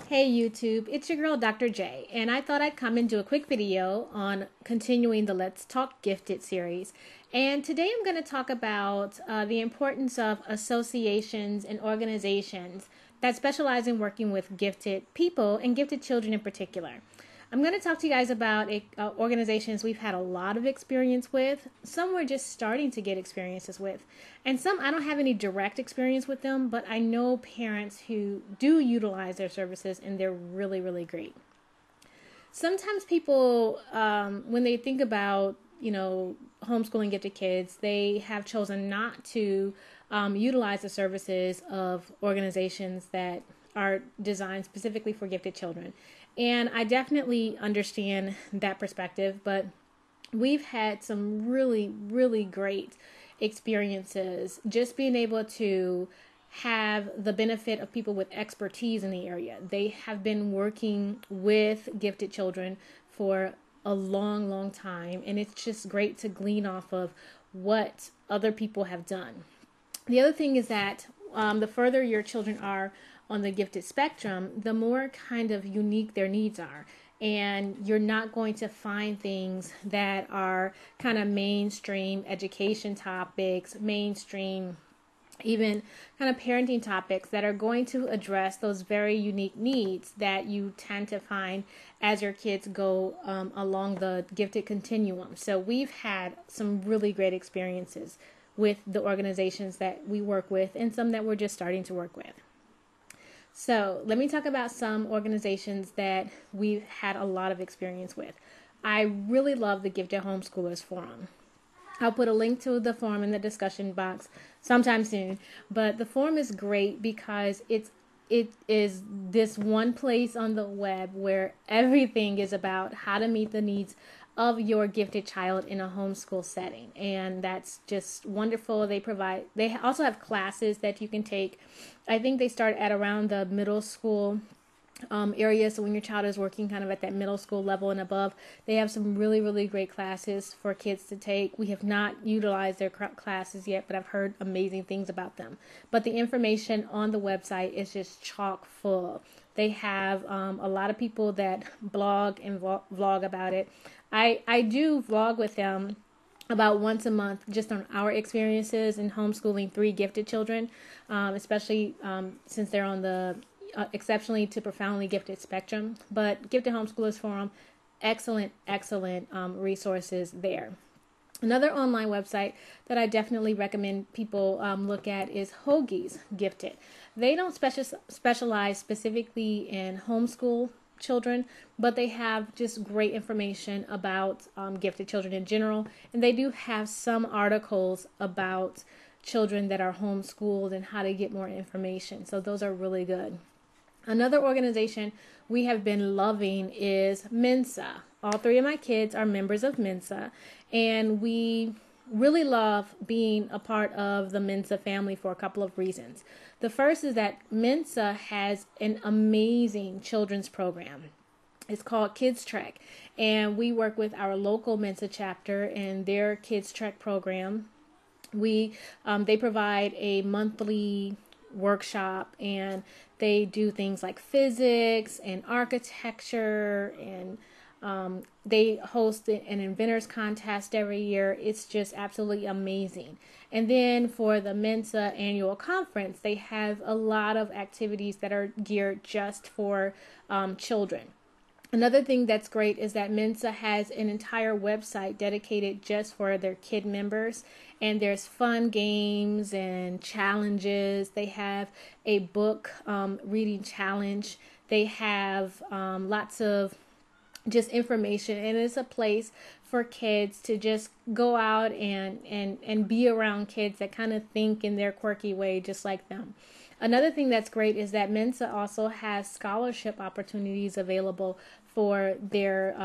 Hey YouTube, it's your girl Dr. J, and I thought I'd come and do a quick video on continuing the Let's Talk Gifted series. And today I'm going to talk about the importance of associations and organizations that specialize in working with gifted people and gifted children in particular. I'm going to talk to you guys about organizations we've had a lot of experience with. Some we're just starting to get experiences with. And some I don't have any direct experience with them, but I know parents who do utilize their services and they're really, really great. Sometimes people, when they think about, homeschooling gifted kids, they have chosen not to utilize the services of organizations that are designed specifically for gifted children. And I definitely understand that perspective, but we've had some really, really great experiences just being able to have the benefit of people with expertise in the area. They have been working with gifted children for a long, long time, and it's just great to glean off of what other people have done. The other thing is that the further your children are on the gifted spectrum, the more kind of unique their needs are. And you're not going to find things that are kind of mainstream education topics, mainstream even kind of parenting topics that are going to address those very unique needs that you tend to find as your kids go along the gifted continuum. So we've had some really great experiences with the organizations that we work with and some that we're just starting to work with. So let me talk about some organizations that we've had a lot of experience with. I really love the Gifted Homeschoolers Forum. I'll put a link to the forum in the discussion box sometime soon. But the forum is great because it is this one place on the web where everything is about how to meet the needs of your gifted child in a homeschool setting. And that's just wonderful. They also have classes that you can take. I think they start at around the middle school area. So when your child is working kind of at that middle school level and above, they have some really, really great classes for kids to take. We have not utilized their classes yet, but I've heard amazing things about them. But the information on the website is just chock full. They have a lot of people that blog and vlog about it. I do vlog with them about once a month just on our experiences in homeschooling 3 gifted children, especially since they're on the exceptionally to profoundly gifted spectrum. But Gifted Homeschoolers Forum, excellent resources there. Another online website that I definitely recommend people look at is Hoagie's Gifted. They don't specialize specifically in homeschool children, but they have just great information about gifted children in general. And they do have some articles about children that are homeschooled and how to get more information. So those are really good. Another organization we have been loving is Mensa. All 3 of my kids are members of Mensa, and we really love being a part of the Mensa family for a couple of reasons. The first is that Mensa has an amazing children's program. It's called Kids Trek, and we work with our local Mensa chapter and their Kids Trek program. They provide a monthly workshop, and they do things like physics and architecture, and they host an inventors contest every year. It's just absolutely amazing. And then for the Mensa annual conference, they have a lot of activities that are geared just for children. Another thing that's great is that Mensa has an entire website dedicated just for their kid members, and there's fun games and challenges. They have a book reading challenge. They have lots of just information, and it's a place for kids to just go out and be around kids that kind of think in their quirky way just like them. Another thing that's great is that Mensa also has scholarship opportunities available for their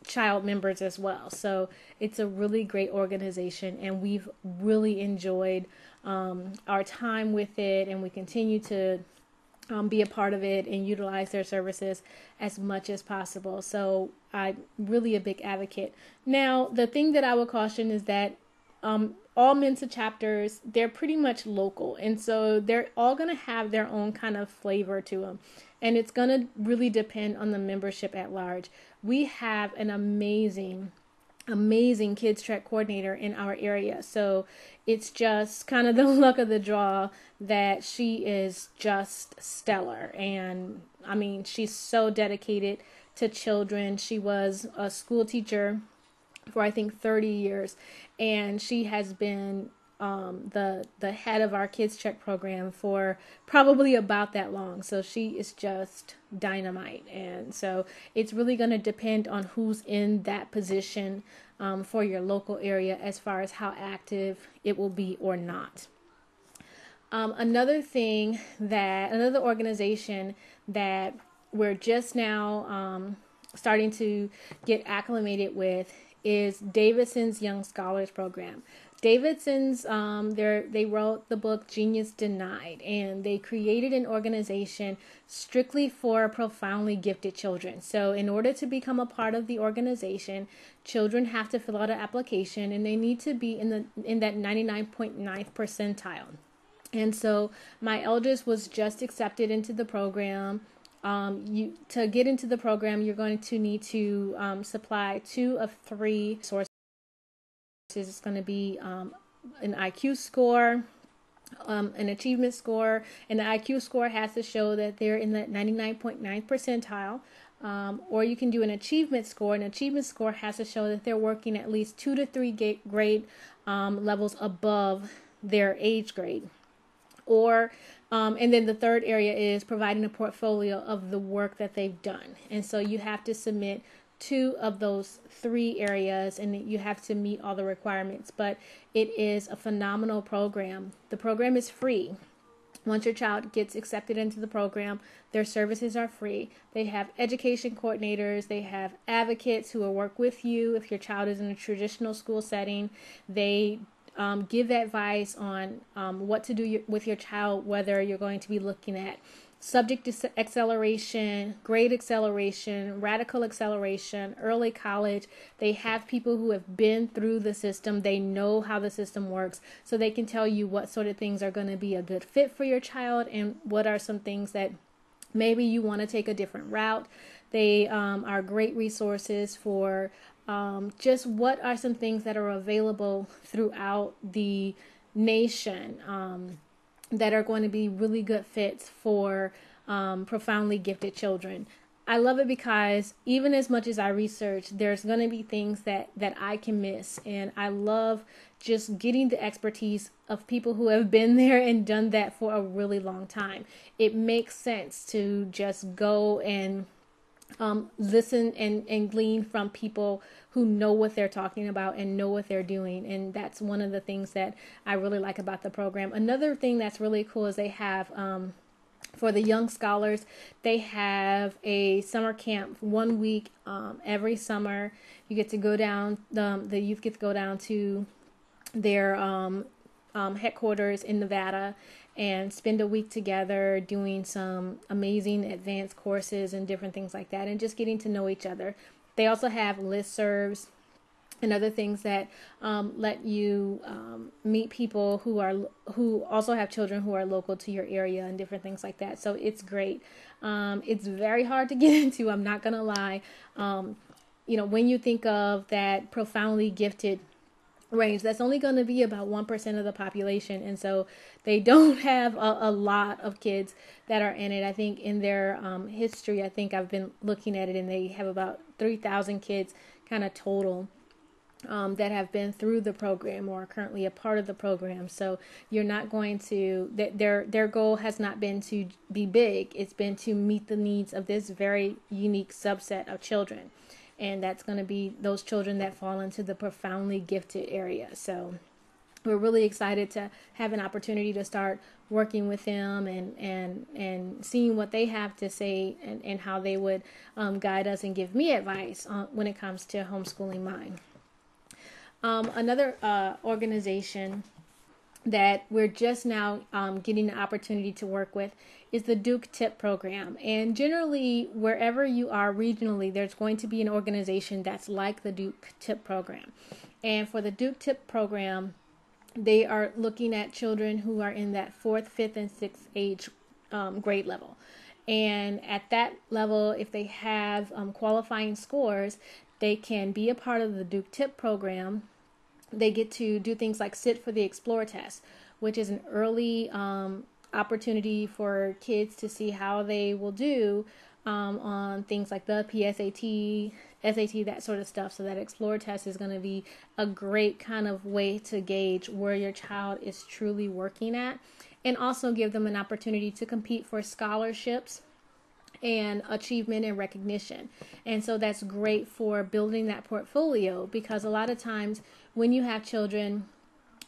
child members as well. So it's a really great organization, and we've really enjoyed our time with it, and we continue to be a part of it and utilize their services as much as possible. So I'm really a big advocate. Now, the thing that I would caution is that all Mensa chapters, they're pretty much local. And so they're all going to have their own kind of flavor to them. And it's going to really depend on the membership at large. We have an amazing kids track coordinator in our area. So it's just kind of the luck of the draw that she is just stellar. And I mean, she's so dedicated to children. She was a school teacher for I think 30 years, and she has been the head of our kids check program for probably about that long. So she is just dynamite. And so it's really going to depend on who's in that position for your local area as far as how active it will be or not. Another organization that we're just now starting to get acclimated with is Davidson's Young Scholars Program. Davidson's, they wrote the book Genius Denied, and they created an organization strictly for profoundly gifted children. So in order to become a part of the organization, children have to fill out an application, and they need to be in that 99.9th percentile. And so my eldest was just accepted into the program. To get into the program, you're going to need to supply 2 of 3 sources. It's going to be an IQ score, an achievement score, and the IQ score has to show that they're in the 99.9th percentile. Or you can do an achievement score. An achievement score has to show that they're working at least 2 to 3 grade levels above their age grade. Or and then the third area is providing a portfolio of the work that they've done. And so you have to submit 2 of those 3 areas, and you have to meet all the requirements. But it is a phenomenal program. The program is free. Once your child gets accepted into the program, their services are free. They have education coordinators. They have advocates who will work with you if your child is in a traditional school setting. They give advice on what to do with your child, whether you're going to be looking at subject acceleration, grade acceleration, radical acceleration, early college. They have people who have been through the system. They know how the system works, so they can tell you what sort of things are going to be a good fit for your child and what are some things that maybe you want to take a different route. They are great resources for just what are some things that are available throughout the nation that are going to be really good fits for profoundly gifted children. I love it because even as much as I research, there's going to be things that I can miss. And I love just getting the expertise of people who have been there and done that for a really long time. It makes sense to just go and listen and glean from people who know what they're talking about and know what they're doing. And that's one of the things that I really like about the program. Another thing that's really cool is they have, for the young scholars, they have a summer camp 1 week every summer. You get to go down, the youth get to go down to their headquarters in Nevada and spend a week together doing some amazing advanced courses and different things like that, and just getting to know each other. They also have Listservs and other things that let you meet people who also have children who are local to your area and different things like that. So it's great. It's very hard to get into, I'm not gonna lie. When you think of that profoundly gifted range, that's only going to be about 1% of the population, and so they don't have a lot of kids that are in it. I think in their history, I think I've been looking at it, and they have about 3,000 kids kind of total that have been through the program or are currently a part of the program. So you're not going to, their goal has not been to be big, it's been to meet the needs of this very unique subset of children. And that's going to be those children that fall into the profoundly gifted area. So we're really excited to have an opportunity to start working with them and seeing what they have to say and how they would guide us and give me advice when it comes to homeschooling mine. Another organization that we're just now getting the opportunity to work with is the Duke TIP program. And generally, wherever you are regionally, there's going to be an organization that's like the Duke TIP program. And for the Duke TIP program, they are looking at children who are in that fourth, fifth, and sixth age grade level. And at that level, if they have qualifying scores, they can be a part of the Duke Tip program. They get to do things like sit for the Explore test, which is an early opportunity for kids to see how they will do on things like the PSAT, SAT, that sort of stuff. So that Explore test is going to be a great kind of way to gauge where your child is truly working at, and also give them an opportunity to compete for scholarships and achievement and recognition. And so that's great for building that portfolio, because a lot of times when you have children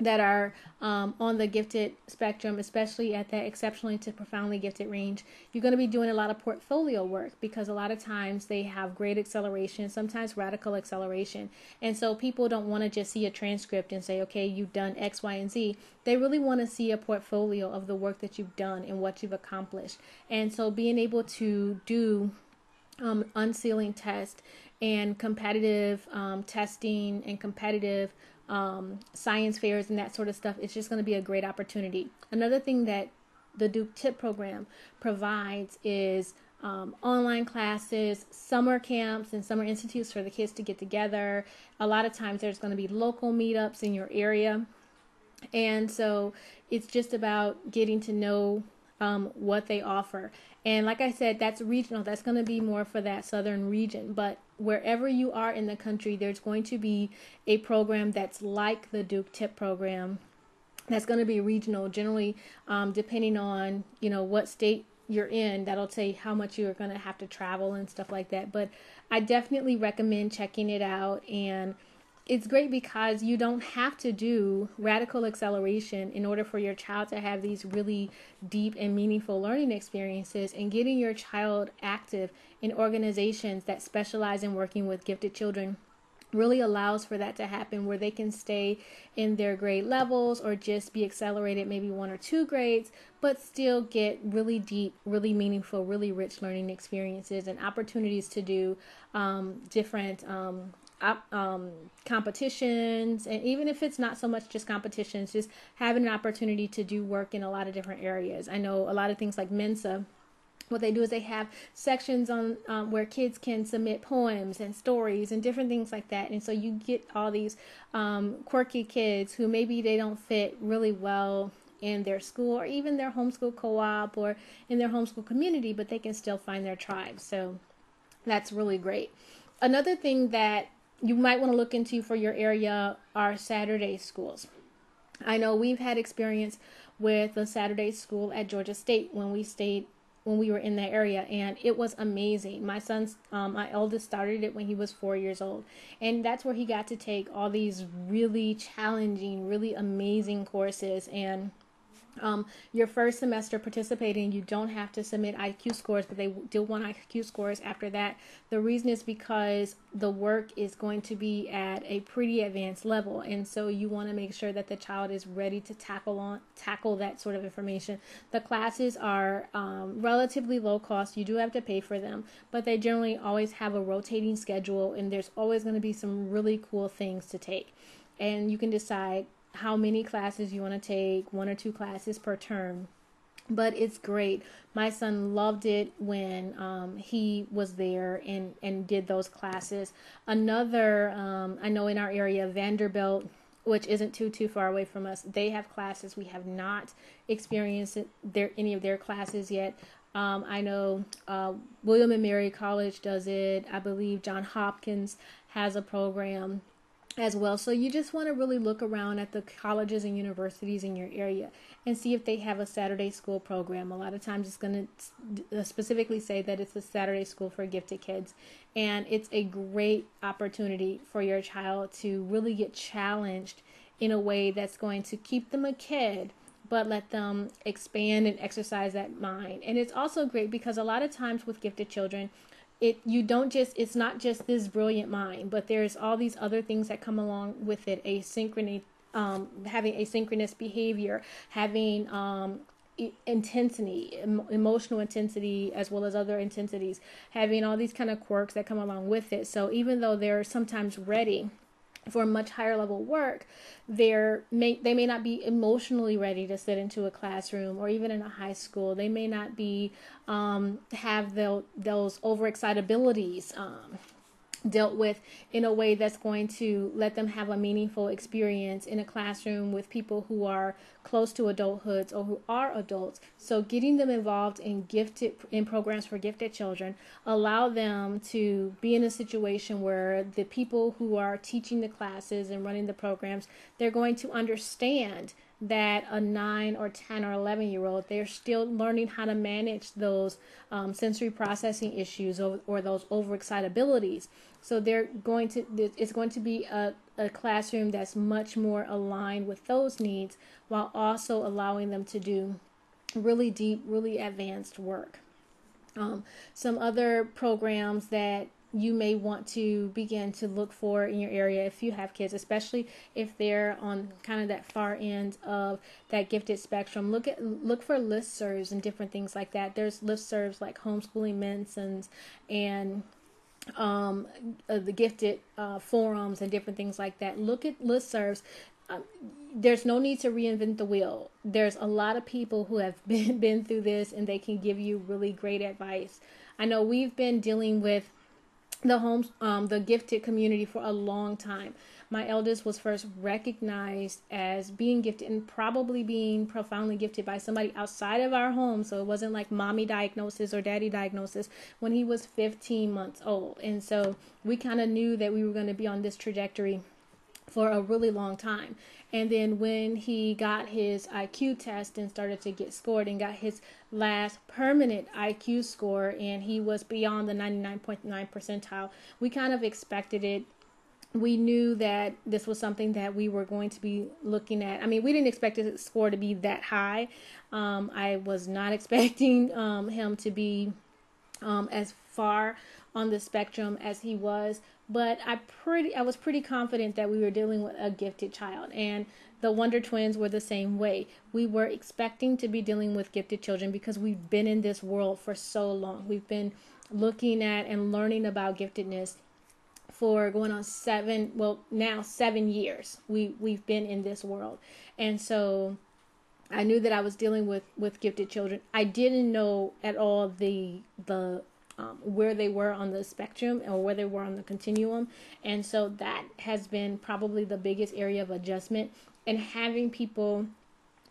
that are on the gifted spectrum, especially at that exceptionally to profoundly gifted range, you're going to be doing a lot of portfolio work, because a lot of times they have great acceleration, sometimes radical acceleration. And so people don't want to just see a transcript and say, okay, you've done X, Y, and Z. They really want to see a portfolio of the work that you've done and what you've accomplished. And so being able to do unsealing test and competitive testing and competitive science fairs and that sort of stuff, it's just going to be a great opportunity. Another thing that the Duke Tip program provides is online classes, summer camps, and summer institutes for the kids to get together. A lot of times there's going to be local meetups in your area. And so it's just about getting to know what they offer. And like I said, that's regional. That's going to be more for that southern region. But wherever you are in the country, there's going to be a program that's like the Duke Tip program that's going to be regional, generally depending on, what state you're in. That'll say how much you're going to have to travel and stuff like that. But I definitely recommend checking it out. And it's great because you don't have to do radical acceleration in order for your child to have these really deep and meaningful learning experiences. And getting your child active in organizations that specialize in working with gifted children really allows for that to happen, where they can stay in their grade levels or just be accelerated maybe 1 or 2 grades, but still get really deep, really meaningful, really rich learning experiences and opportunities to do different competitions. And even if it's not so much just competitions, just having an opportunity to do work in a lot of different areas. I know a lot of things like Mensa, what they do is they have sections on where kids can submit poems and stories and different things like that. And so you get all these quirky kids who maybe they don't fit really well in their school or even their homeschool co-op or in their homeschool community, but they can still find their tribe. So that's really great. Another thing that you might want to look into for your area are Saturday schools. I know we've had experience with a Saturday school at Georgia State when we were in that area, and it was amazing. My son's, my eldest started it when he was 4 years old, and that's where he got to take all these really challenging, really amazing courses. And your first semester participating, you don't have to submit IQ scores, but they do want IQ scores after that. The reason is because the work is going to be at a pretty advanced level, and so you want to make sure that the child is ready to tackle that sort of information. The classes are relatively low cost. You do have to pay for them, but they generally always have a rotating schedule, and there's always going to be some really cool things to take. And you can decide how many classes you want to take, 1 or 2 classes per term. But it's great. My son loved it when he was there and did those classes. Another, I know in our area, Vanderbilt, which isn't too far away from us, they have classes. We have not experienced any of their classes yet. I know William and Mary College does it. I believe Johns Hopkins has a program as well. So you just want to really look around at the colleges and universities in your area and see if they have a Saturday school program. A lot of times it's going to specifically say that it's a Saturday school for gifted kids, and it's a great opportunity for your child to really get challenged in a way that's going to keep them a kid, but let them expand and exercise that mind. And it's also great because a lot of times with gifted children, it's not just this brilliant mind, but there's all these other things that come along with it. Asynchrony, having asynchronous behavior, having intensity, emotional intensity, as well as other intensities, having all these kind of quirks that come along with it. So even though they're sometimes ready for much higher level work, they may not be emotionally ready to sit into a classroom, or even in a high school. They may not be have those overexcitabilities dealt with in a way that's going to let them have a meaningful experience in a classroom with people who are close to adulthood or who are adults. So getting them involved in programs for gifted children allow them to be in a situation where the people who are teaching the classes and running the programs, they're going to understand that a 9 or 10 or 11-year-old, they're still learning how to manage those sensory processing issues, or those overexcitabilities. So it's going to be a classroom that's much more aligned with those needs, while also allowing them to do really deep, really advanced work. Some other programs that you may want to begin to look for in your area if you have kids, especially if they're on kind of that far end of that gifted spectrum. Look for listservs and different things like that. There's listservs like homeschooling Mensas and the gifted forums and different things like that. Look at listservs. There's no need to reinvent the wheel. There's a lot of people who have been through this, and they can give you really great advice. I know we've been dealing with the gifted community for a long time. My eldest was first recognized as being gifted, and probably being profoundly gifted, by somebody outside of our home. So it wasn't like mommy diagnosis or daddy diagnosis, when he was 15 months old. And so we kind of knew that we were going to be on this trajectory for a really long time. And then when he got his IQ test and started to get scored and got his last permanent IQ score, and he was beyond the 99.9 percentile, we kind of expected it. We knew that this was something that we were going to be looking at. I mean, we didn't expect his score to be that high. I was not expecting him to be as far on the spectrum as he was, but I was pretty confident that we were dealing with a gifted child. And the Wonder Twins were the same way. We were expecting to be dealing with gifted children because we've been in this world for so long. We've been looking at and learning about giftedness for going on 7 years. We've been in this world. And so I knew that I was dealing with gifted children. I didn't know at all the where they were on the spectrum, or where they were on the continuum. And so that has been probably the biggest area of adjustment. And having people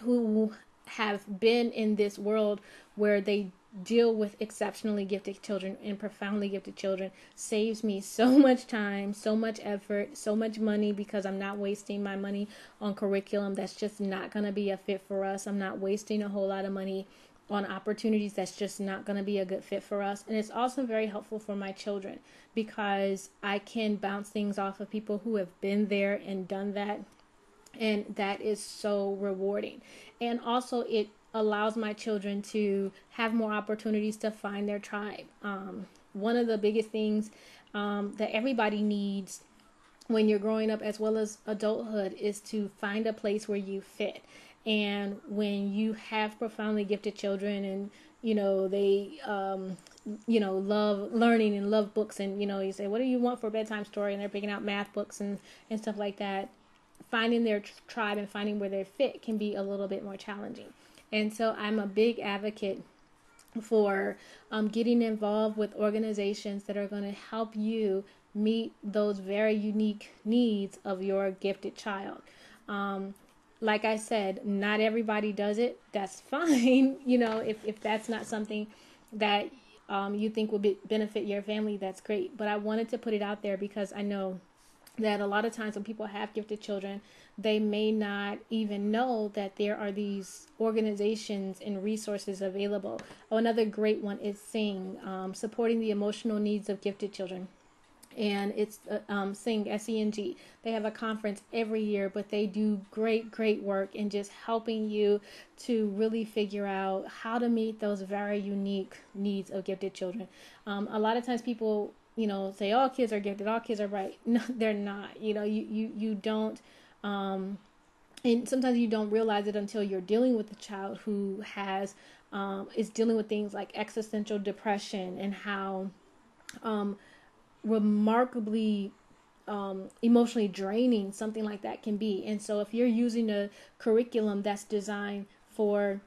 who have been in this world where they deal with exceptionally gifted children and profoundly gifted children saves me so much time, so much effort, so much money, because I'm not wasting my money on curriculum that's just not going to be a fit for us. I'm not wasting a whole lot of money on opportunities that's just not going to be a good fit for us. And it's also very helpful for my children, because I can bounce things off of people who have been there and done that. And that is so rewarding. And also it allows my children to have more opportunities to find their tribe. One of the biggest things that everybody needs when you're growing up as well as adulthood is to find a place where you fit. And when you have profoundly gifted children, and they love learning and love books, and you say, what do you want for a bedtime story, and they're picking out math books and stuff like that, finding their tribe and finding where they fit can be a little bit more challenging. And so I'm a big advocate for getting involved with organizations that are going to help you meet those very unique needs of your gifted child. Like I said, not everybody does it. That's fine. If that's not something that you think will benefit your family, that's great. But I wanted to put it out there because I know that a lot of times when people have gifted children, they may not even know that there are these organizations and resources available. Oh, another great one is SING, supporting the emotional needs of gifted children. And it's SING, SENG. They have a conference every year, but they do great work in just helping you to really figure out how to meet those very unique needs of gifted children. A lot of times people, say all kids are gifted, all kids are bright. No, they're not. You don't, and sometimes you don't realize it until you're dealing with a child who is dealing with things like existential depression, and how remarkably emotionally draining something like that can be. And so if you're using a curriculum that's designed for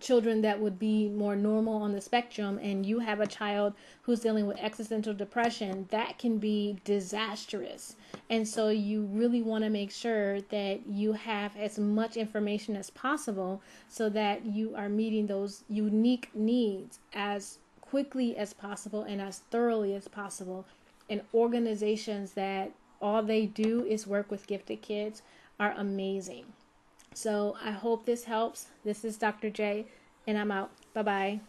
children that would be more normal on the spectrum, and you have a child who's dealing with existential depression, that can be disastrous. And so you really want to make sure that you have as much information as possible so that you are meeting those unique needs as quickly as possible and as thoroughly as possible. And organizations that all they do is work with gifted kids are amazing. So I hope this helps. This is Dr. J, and I'm out. Bye-bye.